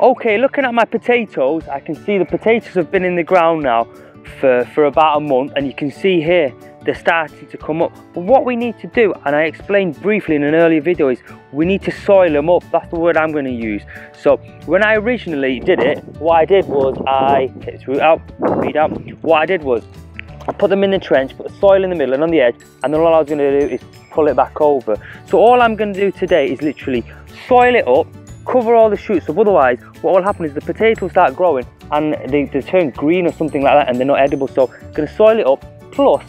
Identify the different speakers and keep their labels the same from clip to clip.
Speaker 1: Okay, looking at my potatoes, I can see the potatoes have been in the ground now for about a month, and you can see here they're starting to come up. But what we need to do, and I explained briefly in an earlier video, is we need to soil them up. That's the word I'm going to use. So when I originally did it, what I did was take this root out, weed out. What I did was I put them in the trench, put the soil in the middle and on the edge, and then all I was going to do is pull it back over. So all I'm going to do today is literally soil it up, cover all the shoots up. Otherwise what will happen is the potatoes start growing and they turn green or something like that, and they're not edible. So I'm going to soil it up. Plus,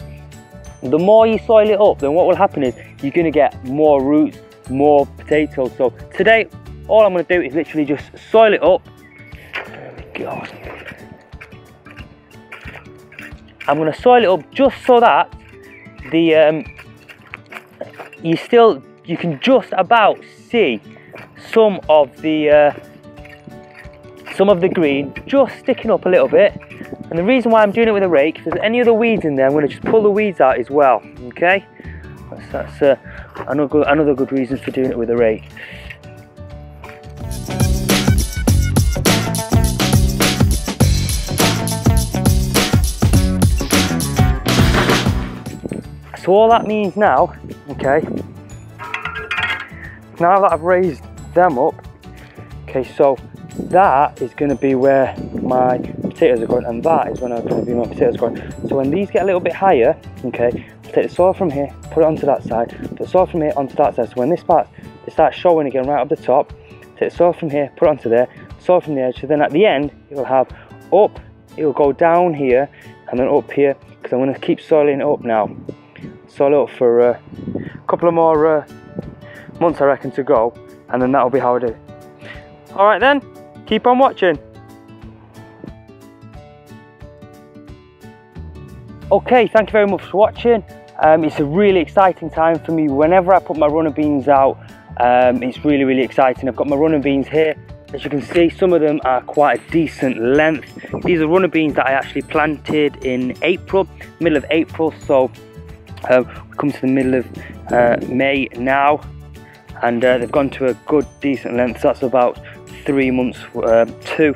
Speaker 1: the more you soil it up, then what will happen is you're going to get more roots, more potatoes. So today all I'm going to do is literally just soil it up. There we go. I'm going to soil it up just so that the you can just about see some of the green just sticking up a little bit. And the reason why I'm doing it with a rake, if there's any other weeds in there, I'm going to just pull the weeds out as well. Okay, that's another good reason for doing it with a rake. So all that means now, okay, now that I've raised them up, okay, so that is going to be where my potatoes are going, and that is when I'm going to be my potatoes going. So when these get a little bit higher, okay, I'll take the soil from here, put it onto that side, put the soil from here onto that side. So when this part, they start showing again right up the top, take the soil from here, put it onto there, soil from the edge. So then at the end, it'll have up, it'll go down here, and then up here, because I'm going to keep soiling it up now. Soil it up for a couple of more months, I reckon, to go, and then that'll be how I do it. All right then, keep on watching. Okay, thank you very much for watching. It's a really exciting time for me. Whenever I put my runner beans out, it's really exciting. I've got my runner beans here. As you can see, some of them are quite a decent length. These are runner beans that I actually planted in April, middle of April. So we come to the middle of May now, and they've gone to a good decent length. So that's about 3 months, 2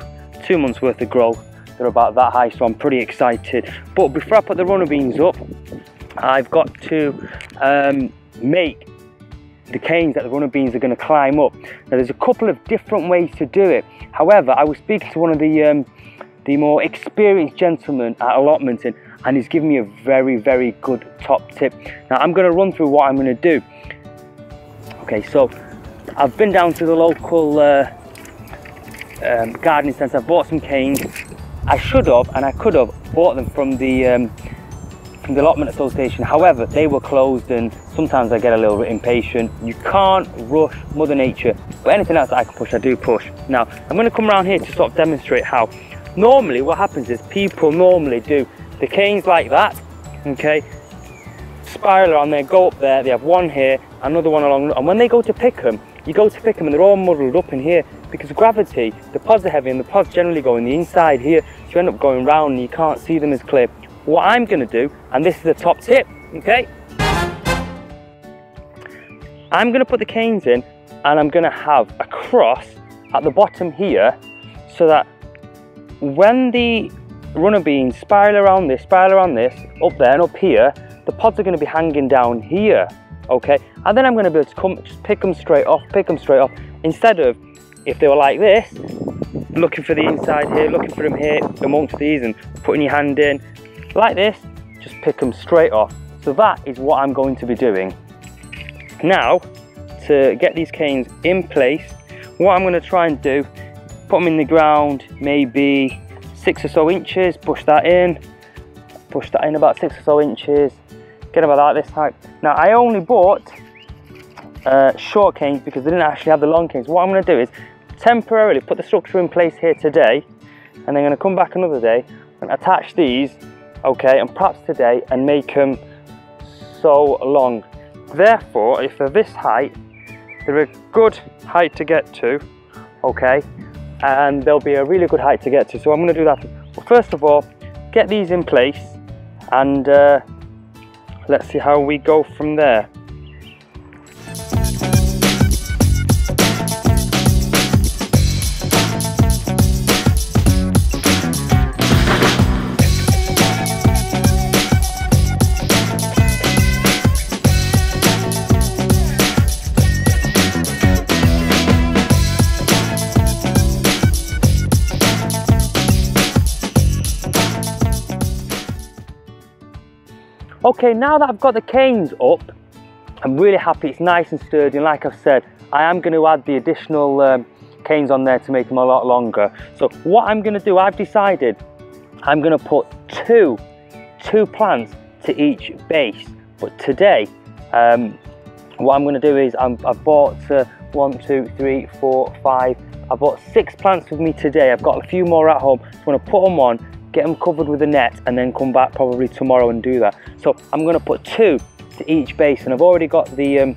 Speaker 1: months worth of growth. They're about that high, so I'm pretty excited. But before I put the runner beans up, I've got to make the canes that the runner beans are going to climb up. Now there's a couple of different ways to do it. However, I was speaking to one of the more experienced gentlemen at Allotment, and he's given me a very good top tip. Now I'm going to run through what I'm going to do. Okay, so I've been down to the local gardening centre. I've bought some canes. I should have, and I could have bought them from the Allotment Association. However, they were closed, and sometimes I get a little bit impatient. You can't rush Mother Nature, but anything else that I can push, I do push. Now I'm going to come around here to sort of demonstrate how. Normally what happens is people normally do the canes like that, okay, spiral around there, go up there, they have one here, another one along, and when they go to pick them, you go to pick them and they're all muddled up in here because of gravity. The pods are heavy and the pods generally go in the inside here, so you end up going round and you can't see them as clear. What I'm going to do, and this is the top tip, okay, I'm going to put the canes in and I'm going to have a cross at the bottom here, so that when the runner beans spiral around this, up there and up here, the pods are going to be hanging down here, okay? And then I'm going to be able to just pick them straight off, instead of, if they were like this, looking for the inside here, looking for them here amongst these and putting your hand in, like this, just pick them straight off. So that is what I'm going to be doing. Now, to get these canes in place, what I'm going to try and do, put them in the ground, maybe 6 or so inches, push that in about 6 or so inches, get them about this height. Now I only bought short canes because they didn't actually have the long canes. What I'm going to do is temporarily put the structure in place here today, and then I'm going to come back another day and attach these, okay, and perhaps today, and make them so long. Therefore, if they're this height, they're a good height to get to, okay, and there'll be a really good height to get to. So I'm going to do that. But first of all, get these in place, and let's see how we go from there. Okay, now that I've got the canes up, I'm really happy. It's nice and sturdy, and like I've said, I am going to add the additional canes on there to make them a lot longer. So what I'm going to do, I've decided I'm going to put two plants to each base. But today, what I'm going to do is I've bought 1, 2, 3, 4, 5. I bought 6 plants with me today. I've got a few more at home. So I'm going to put them on, get them covered with a net, and then come back probably tomorrow and do that. So I'm going to put 2 to each base, and I've already got the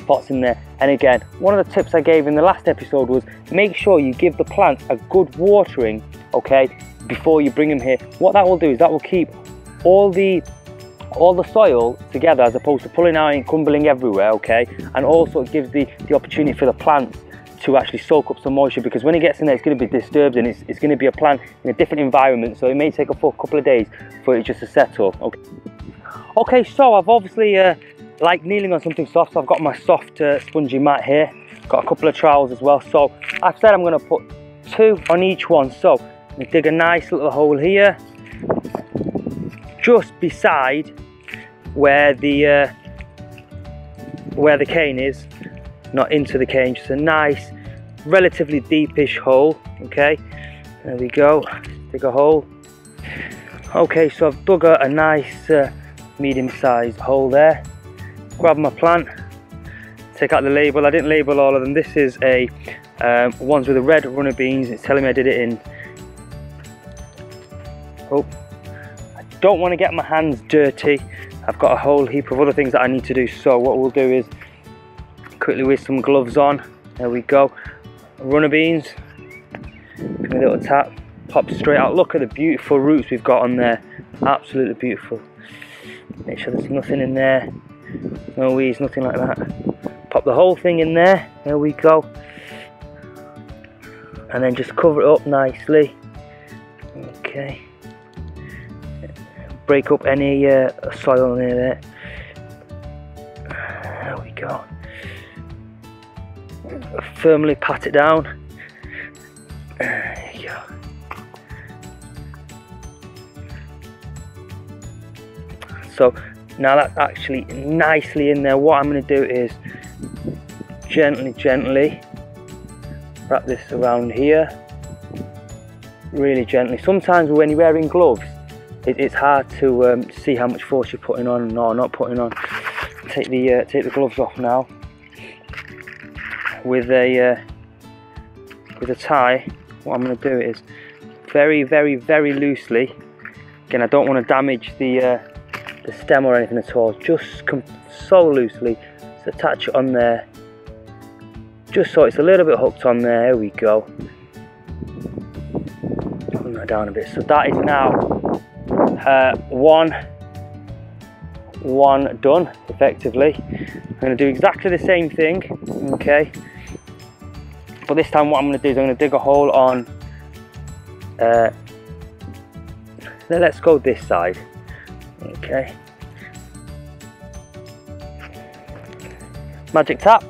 Speaker 1: pots in there. And again, one of the tips I gave in the last episode was make sure you give the plants a good watering, okay, before you bring them here. What that will do is that will keep all the soil together, as opposed to pulling out and crumbling everywhere, okay. And also it gives the opportunity for the plants to actually soak up some moisture, because when it gets in there, it's going to be disturbed, and it's going to be a plant in a different environment, so it may take a full couple of days for it just to settle. Okay, so I've obviously like kneeling on something soft, so I've got my soft spongy mat here, got a couple of trowels as well. So I've said I'm going to put 2 on each one. So I'm going to dig a nice little hole here, just beside where the cane is, not into the cane, just a nice, relatively deepish hole. Okay, there we go. Dig a hole. Okay, so I've dug a nice medium-sized hole there. Grab my plant, take out the label. I didn't label all of them. This is a ones with the red runner beans. It's telling me I did it in. Oh, I don't want to get my hands dirty. I've got a whole heap of other things that I need to do. So what we'll do is quickly with some gloves on. There we go. Runner beans. Give me a little tap. Pop straight out. Look at the beautiful roots we've got on there. Absolutely beautiful. Make sure there's nothing in there. No weeds, nothing like that. Pop the whole thing in there. There we go. And then just cover it up nicely. Okay. Break up any soil near there. There we go. Firmly pat it down. There you go. So now that's actually nicely in there. What I'm going to do is gently wrap this around here. Really gently. Sometimes when you're wearing gloves, it's hard to see how much force you're putting on or not putting on. Take the gloves off now. With a tie, what I'm going to do is very loosely. Again, I don't want to damage the stem or anything at all. Just so loosely, just attach it on there, just so it's a little bit hooked on there. There we go. Put that down a bit. So that is now one done effectively. I'm going to do exactly the same thing, okay, but this time what I'm going to do is I'm going to dig a hole on let's go this side. Okay, magic tap.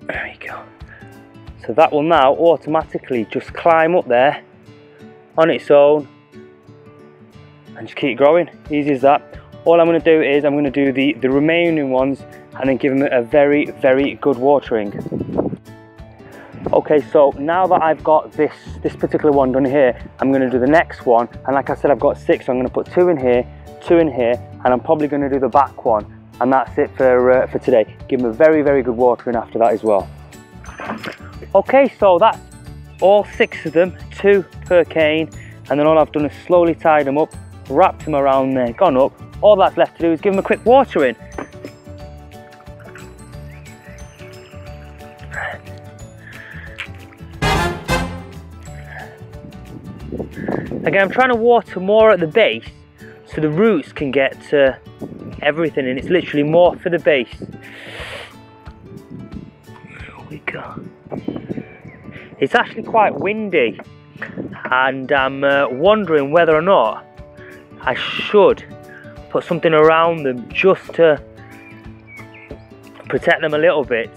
Speaker 1: There you go. So that will now automatically just climb up there on its own and just keep growing. Easy as that. All I'm going to do is I'm going to do the remaining ones and then give them a very good watering. Okay, so now that I've got this particular one done here, I'm going to do the next one, and like I said, I've got 6, so I'm going to put 2 in here, 2 in here, and I'm probably going to do the back one, and that's it for today. Give them a very good watering after that as well. Okay, so that's all 6 of them, 2 per cane. and then all I've done is slowly tied them up, wrapped them around there, gone up. All that's left to do is give them a quick watering. Again, I'm trying to water more at the base so the roots can get to everything, and it's literally more for the base. Here we go. It's actually quite windy, and I'm wondering whether or not I should put something around them just to protect them a little bit.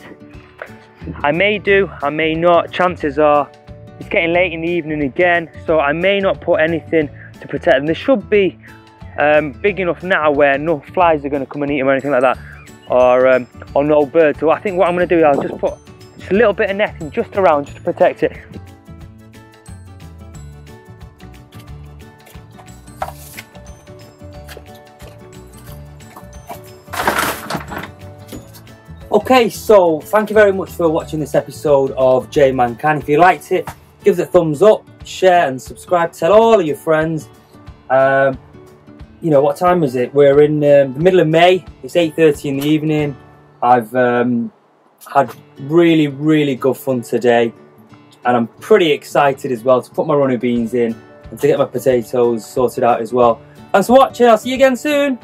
Speaker 1: I may do, I may not. Chances are it's getting late in the evening again, so I may not put anything to protect them. They should be big enough now where no flies are going to come and eat them or anything like that, or no birds. So I think what I'm going to do is I'll just put just a little bit of netting just around, just to protect it. Okay, so thank you very much for watching this episode of JayManGrow. If you liked it, give us a thumbs up, share and subscribe. Tell all of your friends. You know, what time is it? We're in the middle of May. It's 8:30 in the evening. I've had really good fun today, and I'm pretty excited as well to put my runner beans in and to get my potatoes sorted out as well. Thanks for watching. I'll see you again soon.